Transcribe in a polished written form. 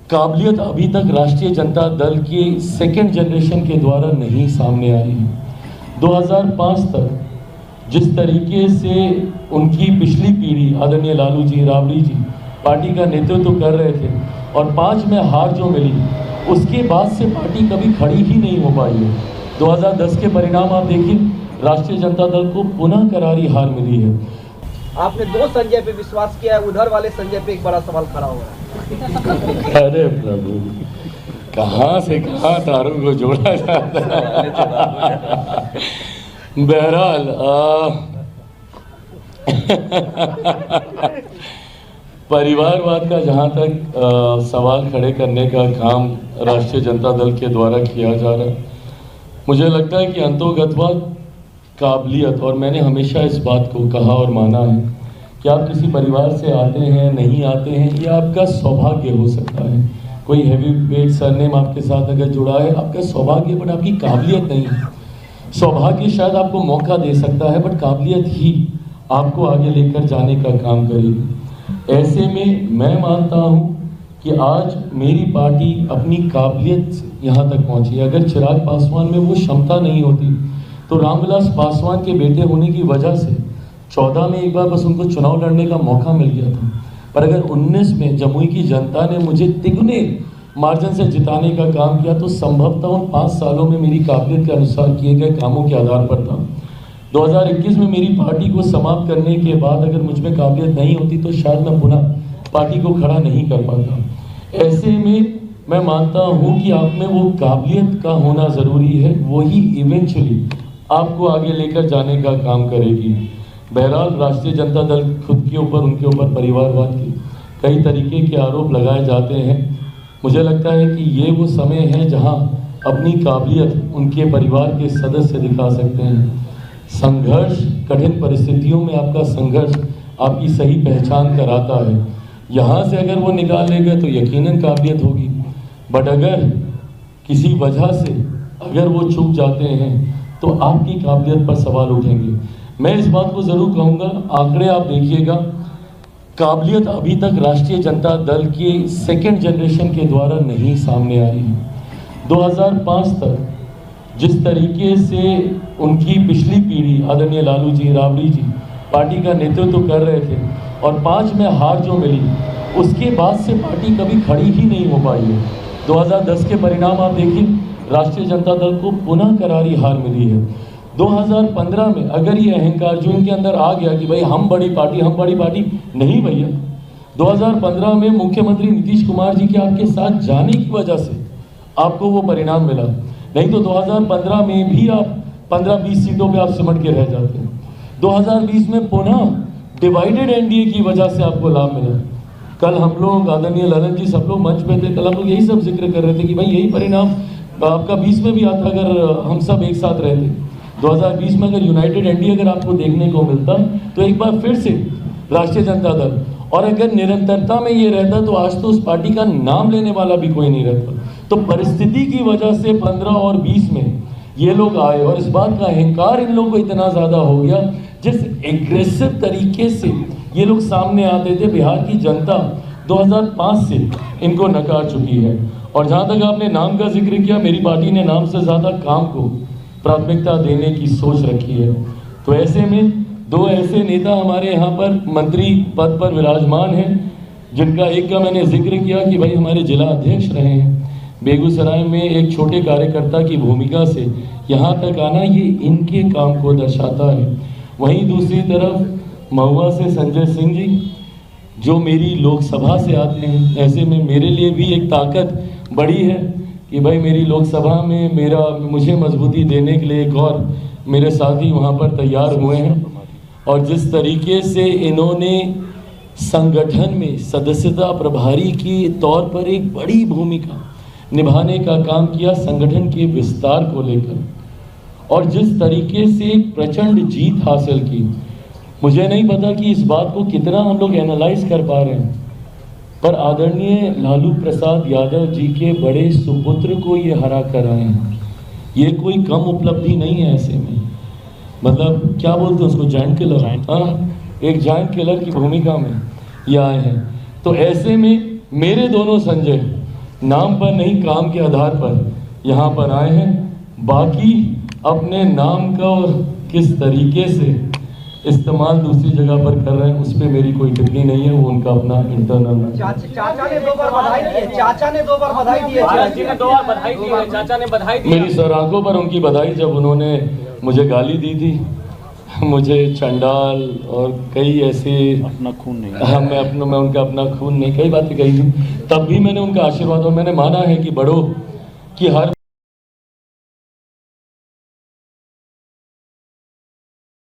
काबिलियत अभी तक राष्ट्रीय जनता दल के सेकेंड जनरेशन के द्वारा नहीं सामने आई है। 2005 तक जिस तरीके से उनकी पिछली पीढ़ी आदरणीय लालू जी, राबड़ी जी पार्टी का नेतृत्व कर रहे थे और 5 में हार जो मिली, उसके बाद से पार्टी कभी खड़ी ही नहीं हो पाई है। 2010 के परिणाम आप देखिए, राष्ट्रीय जनता दल को पुनः करारी हार मिली है। आपने 2 संजय पे विश्वास किया है, उधर वाले संजय पे एक बड़ा सवाल खड़ा हुआ है। अरे प्रभु, कहाँ से कहाँ तारों को जोड़ा जाता है। बहरहाल परिवारवाद का जहाँ तक सवाल खड़े करने का काम राष्ट्रीय जनता दल के द्वारा किया जा रहा है, मुझे लगता है कि अंतोगतवाद काबिलियत, और मैंने हमेशा इस बात को कहा और माना है कि आप किसी परिवार से आते हैं नहीं आते हैं, यह आपका सौभाग्य हो सकता है। कोई हैवी वेट सरनेम आपके साथ अगर जुड़ा है, आपका सौभाग्य, बट आपकी काबिलियत नहीं है। सौभाग्य शायद आपको मौका दे सकता है, बट काबिलियत ही आपको आगे लेकर जाने का काम करेगी। ऐसे में मैं मानता हूँ कि आज मेरी पार्टी अपनी काबिलियत यहाँ तक पहुँची है। अगर चिराग पासवान में वो क्षमता नहीं होती तो रामविलास पासवान के बेटे होने की वजह से 14 में एक बार बस उनको चुनाव लड़ने का मौका मिल गया था, पर अगर 19 में जमुई की जनता ने मुझे तिगुने मार्जिन से जिताने का काम किया तो संभवतः उन 5 सालों में मेरी काबिलियत के अनुसार किए गए कामों के आधार पर था। 2021 में मेरी पार्टी को समाप्त करने के बाद अगर मुझ में काबिलियत नहीं होती तो शायद मैं पुनः पार्टी को खड़ा नहीं कर पाता। ऐसे में मैं मानता हूँ कि आप में वो काबिलियत का होना ज़रूरी है, वही इवेंचुअली आपको आगे लेकर जाने का काम करेगी। बहरहाल राष्ट्रीय जनता दल खुद के ऊपर, उनके ऊपर परिवारवाद के कई तरीके के आरोप लगाए जाते हैं। मुझे लगता है कि ये वो समय है जहां अपनी काबिलियत उनके परिवार के सदस्य दिखा सकते हैं। संघर्ष, कठिन परिस्थितियों में आपका संघर्ष आपकी सही पहचान कराता है। यहाँ से अगर वो निकाल ले गए तो यकीनन काबिलियत होगी, बट अगर किसी वजह से अगर वो चूक जाते हैं तो आपकी काबिलियत पर सवाल उठेंगे। मैं इस बात को ज़रूर कहूँगा, आंकड़े आप देखिएगा, काबिलियत अभी तक राष्ट्रीय जनता दल के सेकेंड जनरेशन के द्वारा नहीं सामने आई है। 2005 तक जिस तरीके से उनकी पिछली पीढ़ी आदरणीय लालू जी, राबड़ी जी पार्टी का नेतृत्व कर रहे थे और 5 में हार जो मिली, उसके बाद से पार्टी कभी खड़ी ही नहीं हो पाई है। 2010 के परिणाम आप देखिए, राष्ट्रीय जनता दल को पुनः करारी हार मिली है। 2015 में अगर ये अहंकार जो इनके अंदर आ गया कि भाई हम बड़ी पार्टी, नहीं भैया, 2015 में मुख्यमंत्री नीतीश कुमार जी के आपके साथ जाने की वजह से आपको वो परिणाम मिला, नहीं तो 2015 में भी आप 15-20 सीटों पे आप सिमट के रह जाते हैं। 2020 में पुनः डिवाइडेड एनडीए की वजह से आपको लाभ मिला। कल हम लोग, आदरणीय ललन जी सब लोग मंच पे थे, कल हम लोग यही सब जिक्र कर रहे थे कि भाई यही परिणाम आपका 20 में भी आता अगर हम सब एक साथ रहते। 2020 में अगर यूनाइटेड एनडीए अगर आपको देखने को मिलता तो एक बार फिर से राष्ट्रीय जनता दल, और अगर निरंतरता में ये रहता तो आज तो उस पार्टी का नाम लेने वाला भी कोई नहीं रहता। तो परिस्थिति की वजह से 15 और 20 में ये लोग आए और इस बात का अहंकार इन लोगों को इतना ज़्यादा हो गया, जिस एग्रेसिव तरीके से ये लोग सामने आते थे, बिहार की जनता 2005 से इनको नकार चुकी है। और जहाँ तक आपने नाम का जिक्र किया, मेरी पार्टी ने नाम से ज़्यादा काम को प्राथमिकता देने की सोच रखी है। तो ऐसे में 2 ऐसे नेता हमारे यहाँ पर मंत्री पद पर विराजमान हैं, जिनका एक का मैंने जिक्र किया कि भाई हमारे जिला अध्यक्ष रहे हैं। बेगूसराय में एक छोटे कार्यकर्ता की भूमिका से यहाँ तक आना, ये इनके काम को दर्शाता है। वहीं दूसरी तरफ महुआ से संजय सिंह जी, जो मेरी लोकसभा से आते हैं, ऐसे में मेरे लिए भी एक ताकत बड़ी है कि भाई मेरी लोकसभा में मुझे मजबूती देने के लिए एक और मेरे साथी वहाँ पर तैयार हुए हैं। और जिस तरीके से इन्होंने संगठन में सदस्यता प्रभारी के तौर पर एक बड़ी भूमिका निभाने का काम किया संगठन के विस्तार को लेकर, और जिस तरीके से एक प्रचंड जीत हासिल की, मुझे नहीं पता कि इस बात को कितना हम लोग एनालाइज कर पा रहे हैं, पर आदरणीय लालू प्रसाद यादव जी के बड़े सुपुत्र को ये हरा कर आए हैं। ये कोई कम उपलब्धि नहीं है। ऐसे में मतलब क्या बोलते हैं उसको, जायंट किलर, हाँ, एक जायंट किलर की भूमिका में ये आए हैं। तो ऐसे में मेरे दोनों संजय नाम पर नहीं काम के आधार पर यहाँ पर आए हैं। बाकी अपने नाम का और किस तरीके से इस्तेमाल दूसरी जगह पर कर रहे हैं उस पर मेरी कोई टिप्पणी नहीं है, वो उनका अपना इंटरनल। चाचा ने 2 बार बधाई दी है, चाचा ने 2 बार बधाई दी है, जी ने 2 बार बधाई दी है, चाचा ने बधाई दी। मेरी सराखों पर उनकी बधाई जब उन्होंने मुझे गाली दी थी, मुझे चंडाल और कई ऐसे अपना खून नहीं, हाँ मैं उनका अपना खून नहीं, कई बातें कही थी, तब भी मैंने उनका आशीर्वाद और मैंने माना है कि बड़ों की हर